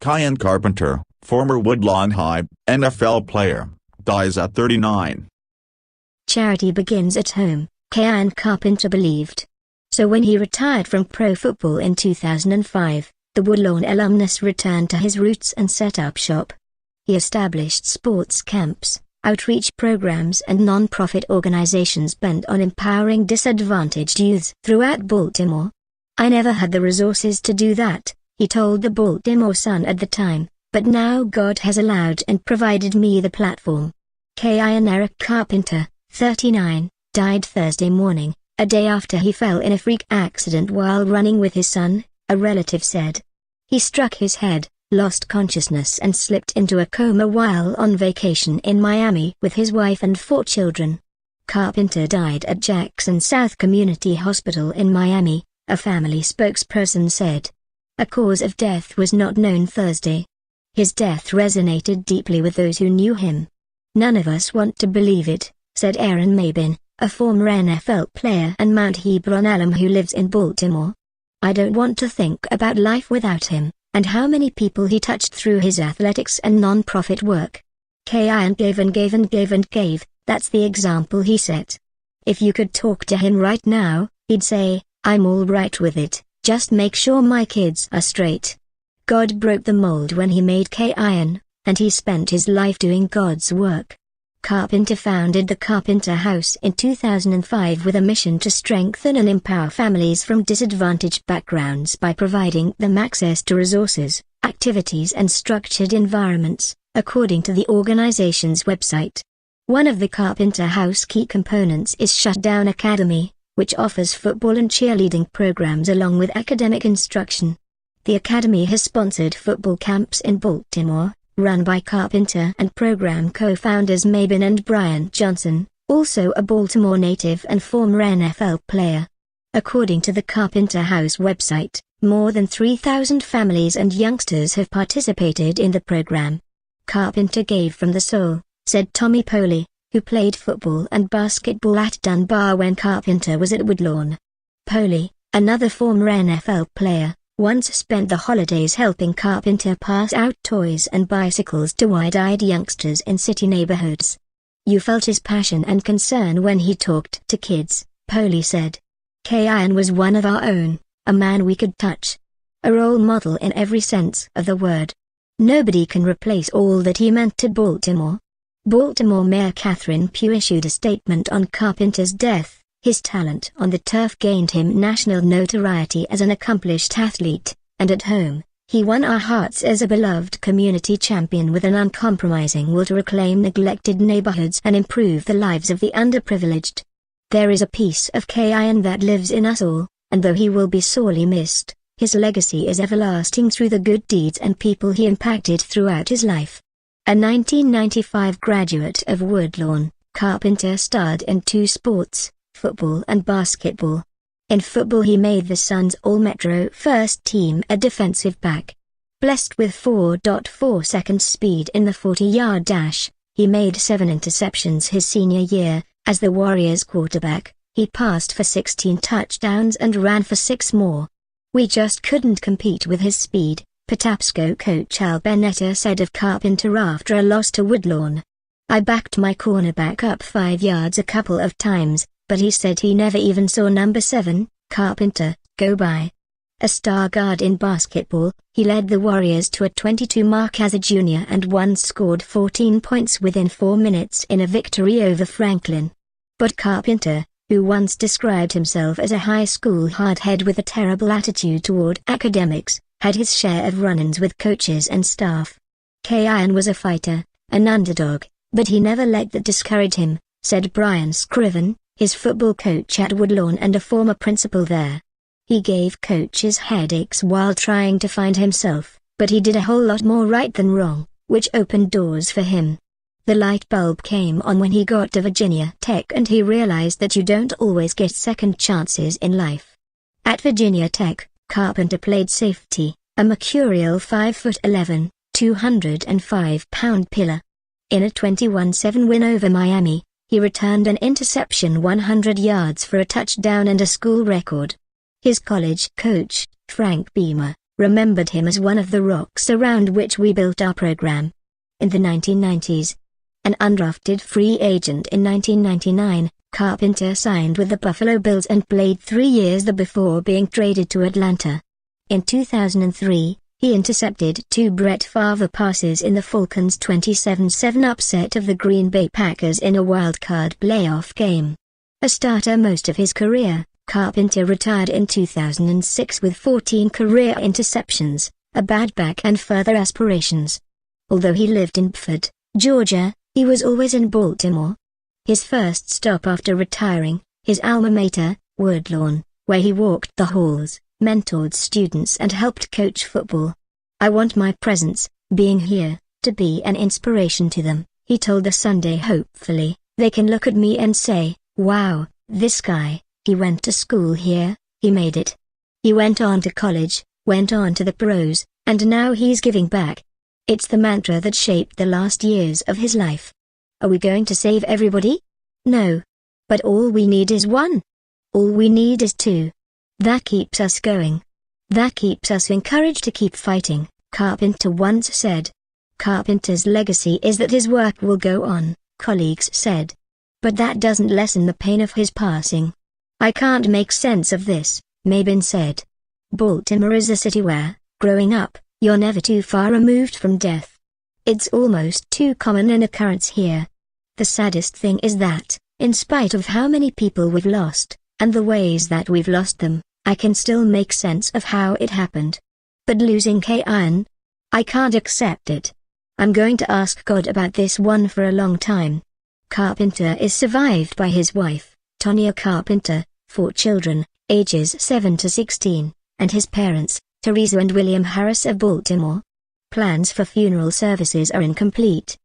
Keion Carpenter, former Woodlawn High NFL player, dies at 39. Charity begins at home, Keion Carpenter believed. So when he retired from pro football in 2005, the Woodlawn alumnus returned to his roots and set up shop. He established sports camps, outreach programs and non-profit organizations bent on empowering disadvantaged youths throughout Baltimore. "I never had the resources to do that," he told the Baltimore Sun at the time, "but now God has allowed and provided me the platform." Keion Eric Carpenter, 39, died Thursday morning, a day after he fell in a freak accident while running with his son, a relative said. He struck his head, lost consciousness and slipped into a coma while on vacation in Miami with his wife and 4 children. Carpenter died at Jackson South Community Hospital in Miami, a family spokesperson said. A cause of death was not known Thursday. His death resonated deeply with those who knew him. "None of us want to believe it," said Aaron Mabin, a former NFL player and Mount Hebron alum who lives in Baltimore. "I don't want to think about life without him, and how many people he touched through his athletics and non-profit work. Keion gave and gave and gave and gave, that's the example he set. If you could talk to him right now, he'd say, 'I'm all right with it, just make sure my kids are straight.' God broke the mold when he made Keion, and he spent his life doing God's work." Carpenter founded the Carpenter House in 2005 with a mission to strengthen and empower families from disadvantaged backgrounds by providing them access to resources, activities and structured environments, according to the organization's website. One of the Carpenter House key components is Shutdown Academy, which offers football and cheerleading programs along with academic instruction. The academy has sponsored football camps in Baltimore, run by Carpenter and program co-founders Mabin and Brian Johnson, also a Baltimore native and former NFL player. According to the Carpenter House website, more than 3,000 families and youngsters have participated in the program. "Carpenter gave from the soul," said Tommy Poley, who played football and basketball at Dunbar when Carpenter was at Woodlawn. Poley, another former NFL player, once spent the holidays helping Carpenter pass out toys and bicycles to wide-eyed youngsters in city neighborhoods. "You felt his passion and concern when he talked to kids," Poley said. "Keion was one of our own, a man we could touch. A role model in every sense of the word. Nobody can replace all that he meant to Baltimore." Baltimore Mayor Catherine Pugh issued a statement on Carpenter's death. "His talent on the turf gained him national notoriety as an accomplished athlete, and at home, he won our hearts as a beloved community champion with an uncompromising will to reclaim neglected neighborhoods and improve the lives of the underprivileged. There is a piece of Keion that lives in us all, and though he will be sorely missed, his legacy is everlasting through the good deeds and people he impacted throughout his life." A 1995 graduate of Woodlawn, Carpenter starred in 2 sports, football and basketball. In football he made the Suns All-Metro First Team a defensive back. Blessed with 4.4 seconds speed in the 40-yard dash, he made 7 interceptions his senior year. As the Warriors quarterback, he passed for 16 touchdowns and ran for 6 more. "We just couldn't compete with his speed," Patapsco coach Al Benetta said of Carpenter after a loss to Woodlawn. "I backed my cornerback up 5 yards a couple of times, but he said he never even saw number 7, Carpenter, go by." A star guard in basketball, he led the Warriors to a 22 mark as a junior and once scored 14 points within 4 minutes in a victory over Franklin. But Carpenter, who once described himself as a high school hardhead with a terrible attitude toward academics, had his share of run-ins with coaches and staff. "Keion was a fighter, an underdog, but he never let that discourage him," said Brian Scriven, his football coach at Woodlawn and a former principal there. "He gave coaches headaches while trying to find himself, but he did a whole lot more right than wrong, which opened doors for him. The light bulb came on when he got to Virginia Tech and he realized that you don't always get second chances in life." At Virginia Tech, Carpenter played safety, a mercurial 5'11", 205-pound pillar. In a 21-7 win over Miami, he returned an interception 100 yards for a touchdown and a school record. His college coach, Frank Beamer, remembered him as one of the rocks around which we built our program. In the 1990s, an undrafted free agent in 1999, Carpenter signed with the Buffalo Bills and played 3 years before being traded to Atlanta. In 2003, he intercepted 2 Brett Favre passes in the Falcons' 27-7 upset of the Green Bay Packers in a wild-card playoff game. A starter most of his career, Carpenter retired in 2006 with 14 career interceptions, a bad back and further aspirations. Although he lived in Bedford, Georgia, he was always in Baltimore. His first stop after retiring, his alma mater, Woodlawn, where he walked the halls, mentored students and helped coach football. "I want my presence, being here, to be an inspiration to them," he told the Sunday. "Hopefully, they can look at me and say, wow, this guy, he went to school here, he made it. He went on to college, went on to the pros, and now he's giving back." It's the mantra that shaped the last years of his life. Are we going to save everybody? No. But all we need is one. All we need is two. That keeps us going. That keeps us encouraged to keep fighting, Carpenter once said. Carpenter's legacy is that his work will go on, colleagues said. But that doesn't lessen the pain of his passing. "I can't make sense of this," Mabin said. "Baltimore is a city where, growing up, you're never too far removed from death. It's almost too common an occurrence here. The saddest thing is that, in spite of how many people we've lost, and the ways that we've lost them, I can still make sense of how it happened. But losing Keion? I can't accept it. I'm going to ask God about this one for a long time." Carpenter is survived by his wife, Tonya Carpenter, 4 children, ages 7 to 16, and his parents, Teresa and William Harris of Baltimore. Plans for funeral services are incomplete.